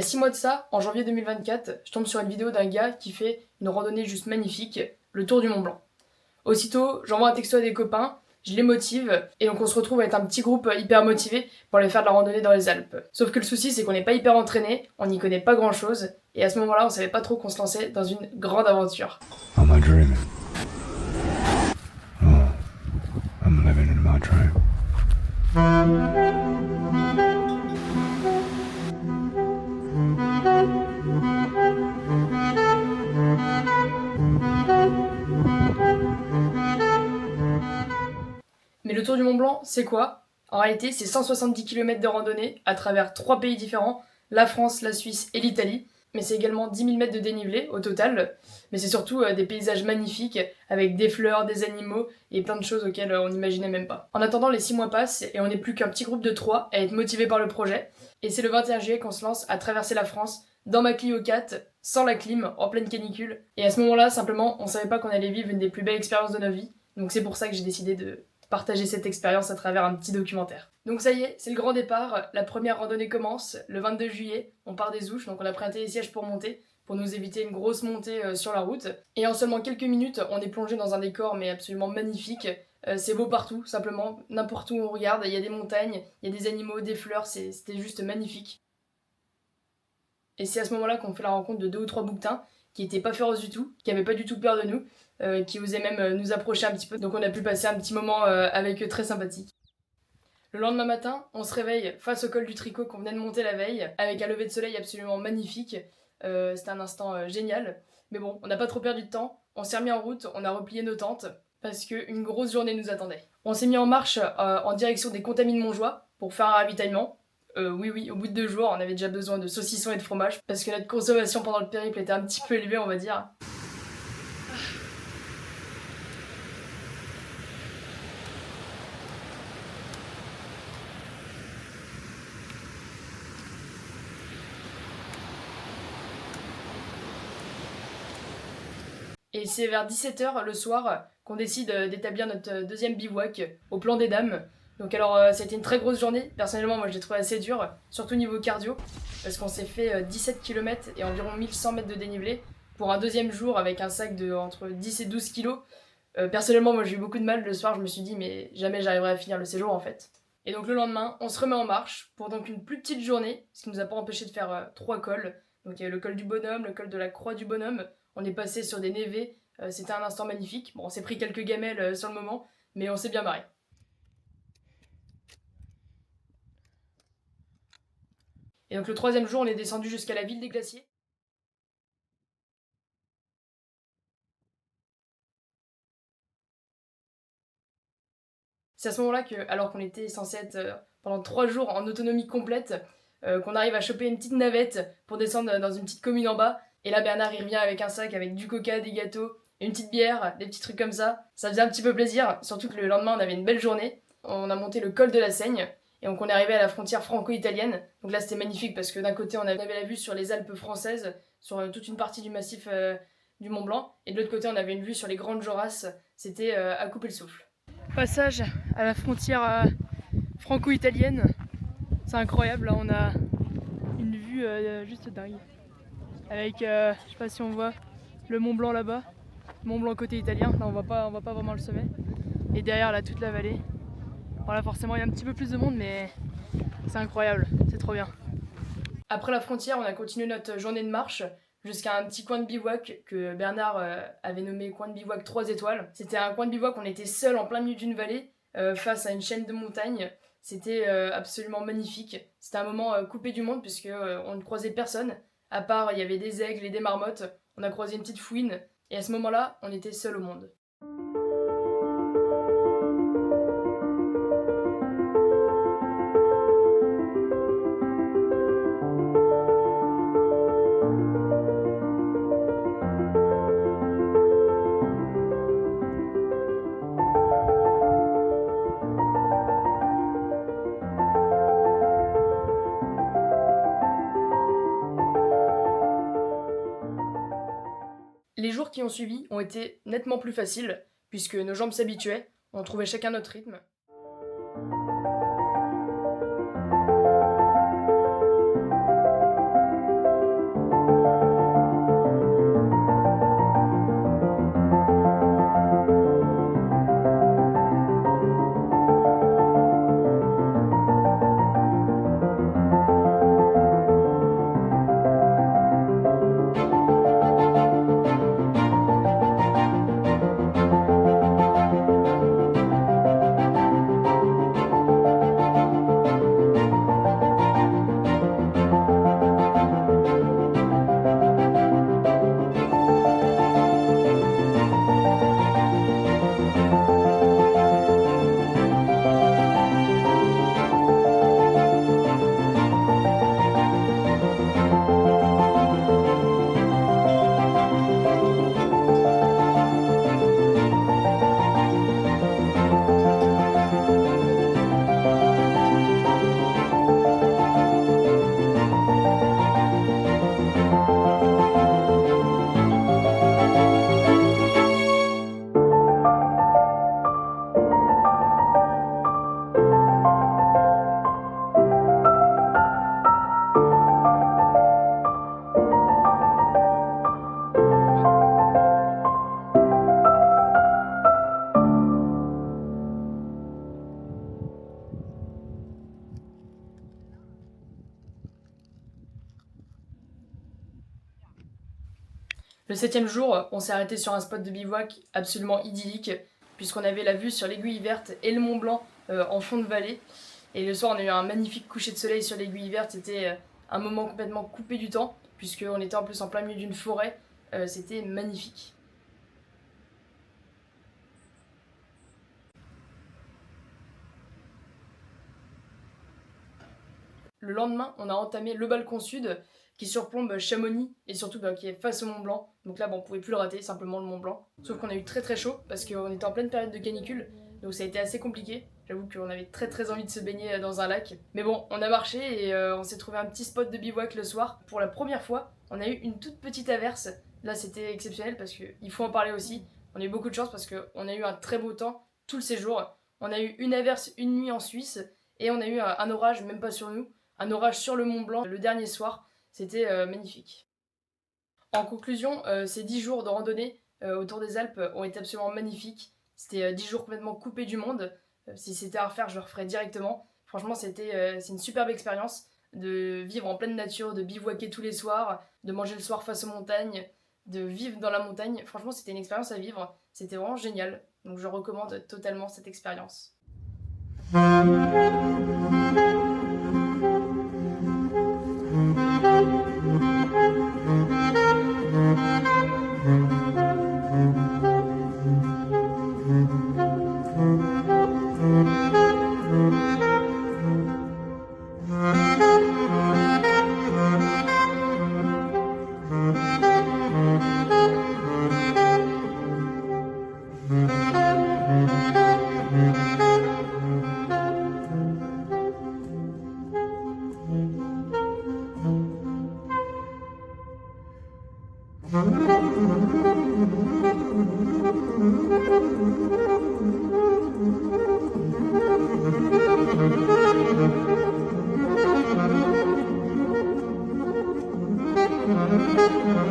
6 mois de ça, en janvier 2024, je tombe sur une vidéo d'un gars qui fait une randonnée juste magnifique, le Tour du Mont Blanc. Aussitôt, j'envoie un texto à des copains, je les motive, et donc on se retrouve avec un petit groupe hyper motivé pour aller faire de la randonnée dans les Alpes. Sauf que le souci, c'est qu'on n'est pas hyper entraîné, on n'y connaît pas grand chose, et à ce moment-là, on savait pas trop qu'on se lançait dans une grande aventure. Am I dreaming? Oh, I'm living in my dream. Mais le Tour du Mont Blanc, c'est quoi? En réalité, c'est 170 km de randonnée à travers 3 pays différents, la France, la Suisse et l'Italie. Mais c'est également 10 000 mètres de dénivelé au total. Mais c'est surtout des paysages magnifiques avec des fleurs, des animaux et plein de choses auxquelles on n'imaginait même pas. En attendant, les 6 mois passent et on n'est plus qu'un petit groupe de 3 à être motivé par le projet. Et c'est le 21 juillet qu'on se lance à traverser la France dans ma Clio 4, sans la clim, en pleine canicule. Et à ce moment-là, simplement, on savait pas qu'on allait vivre une des plus belles expériences de nos vies. Donc c'est pour ça que j'ai décidé de partager cette expérience à travers un petit documentaire. Donc ça y est, c'est le grand départ, la première randonnée commence, le 22 juillet, on part des Ouches, donc on a pris un télésiège pour monter, pour nous éviter une grosse montée sur la route. Et en seulement quelques minutes, on est plongé dans un décor mais absolument magnifique. C'est beau partout, simplement, n'importe où on regarde, il y a des montagnes, il y a des animaux, des fleurs, c'était juste magnifique. Et c'est à ce moment-là qu'on fait la rencontre de 2 ou 3 bouquetins qui étaient pas féroces du tout, qui avaient pas du tout peur de nous, qui osaient même nous approcher un petit peu. Donc on a pu passer un petit moment avec eux très sympathique. Le lendemain matin, on se réveille face au col du Tricot qu'on venait de monter la veille, avec un lever de soleil absolument magnifique. C'était un instant génial. Mais bon, on n'a pas trop perdu de temps, on s'est remis en route, on a replié nos tentes, parce qu'une grosse journée nous attendait. On s'est mis en marche en direction des Contamines Montjoie pour faire un ravitaillement. Oui, au bout de 2 jours, on avait déjà besoin de saucissons et de fromage, parce que notre consommation pendant le périple était un petit peu élevée, on va dire. Et c'est vers 17h le soir qu'on décide d'établir notre deuxième bivouac au Plan des Dames. Donc alors c'était une très grosse journée, personnellement moi je l'ai trouvé assez dur, surtout niveau cardio, parce qu'on s'est fait 17 km et environ 1100 mètres de dénivelé pour un deuxième jour avec un sac de entre 10 et 12 kilos. Personnellement moi j'ai eu beaucoup de mal le soir, je me suis dit mais jamais j'arriverai à finir le séjour en fait. Et donc le lendemain on se remet en marche pour donc une plus petite journée, ce qui nous a pas empêché de faire 3 cols. Donc il y a le col du Bonhomme, le col de la Croix du Bonhomme, on est passé sur des névés, c'était un instant magnifique. Bon on s'est pris quelques gamelles sur le moment, mais on s'est bien marré. Et donc le troisième jour, on est descendu jusqu'à la ville des glaciers. C'est à ce moment-là que, alors qu'on était censé être pendant 3 jours en autonomie complète, qu'on arrive à choper une petite navette pour descendre dans une petite commune en bas. Et là, Bernard, il revient avec un sac avec du coca, des gâteaux, une petite bière, des petits trucs comme ça. Ça faisait un petit peu plaisir, surtout que le lendemain, on avait une belle journée. On a monté le col de la Seigne, et donc on est arrivé à la frontière franco-italienne. Donc là, c'était magnifique parce que d'un côté, on avait la vue sur les Alpes françaises, sur toute une partie du massif du Mont Blanc, et de l'autre côté, on avait une vue sur les grandes Jorasses. C'était à couper le souffle. Passage à la frontière franco-italienne. C'est incroyable, là on a une vue juste dingue. Avec, je sais pas si on voit le Mont Blanc là-bas, Mont Blanc côté italien, là on voit pas vraiment le sommet. Et derrière là toute la vallée. Voilà, forcément il y a un petit peu plus de monde mais c'est incroyable, c'est trop bien. Après la frontière, on a continué notre journée de marche jusqu'à un petit coin de bivouac que Bernard avait nommé coin de bivouac 3 étoiles. C'était un coin de bivouac où on était seul en plein milieu d'une vallée face à une chaîne de montagnes. C'était absolument magnifique. C'était un moment coupé du monde puisque on ne croisait personne. À part, il y avait des aigles et des marmottes. On a croisé une petite fouine. Et à ce moment-là, on était seul au monde. Les jours qui ont suivi ont été nettement plus faciles, puisque nos jambes s'habituaient, on trouvait chacun notre rythme. Le 7e jour, on s'est arrêté sur un spot de bivouac absolument idyllique, puisqu'on avait la vue sur l'Aiguille Verte et le Mont Blanc en fond de vallée. Et le soir, on a eu un magnifique coucher de soleil sur l'Aiguille Verte. C'était un moment complètement coupé du temps, puisqu'on était en plus en plein milieu d'une forêt. C'était magnifique. Le lendemain, on a entamé le balcon sud qui surplombe Chamonix et surtout qui est face au Mont Blanc. Donc là, on pouvait plus le rater, simplement le Mont Blanc. Sauf qu'on a eu très très chaud parce qu'on était en pleine période de canicule, donc ça a été assez compliqué. J'avoue qu'on avait très très envie de se baigner dans un lac. Mais bon, on a marché et on s'est trouvé un petit spot de bivouac le soir. Pour la première fois, on a eu une toute petite averse. Là, c'était exceptionnel parce qu'il faut en parler aussi. On a eu beaucoup de chance parce qu'on a eu un très beau temps tout le séjour. On a eu une averse une nuit en Suisse et on a eu un orage, même pas sur nous, un orage sur le Mont Blanc le dernier soir. C'était magnifique. En conclusion, ces 10 jours de randonnée autour des Alpes ont été absolument magnifiques. C'était 10 jours complètement coupés du monde. Si c'était à refaire, je le referais directement. Franchement, c'est une superbe expérience de vivre en pleine nature, de bivouaquer tous les soirs, de manger le soir face aux montagnes, de vivre dans la montagne. Franchement, c'était une expérience à vivre. C'était vraiment génial. Donc je recommande totalement cette expérience.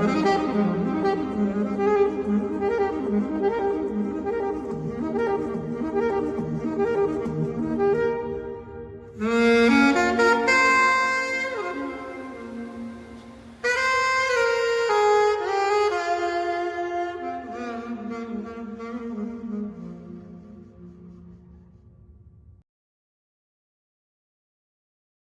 Thank you.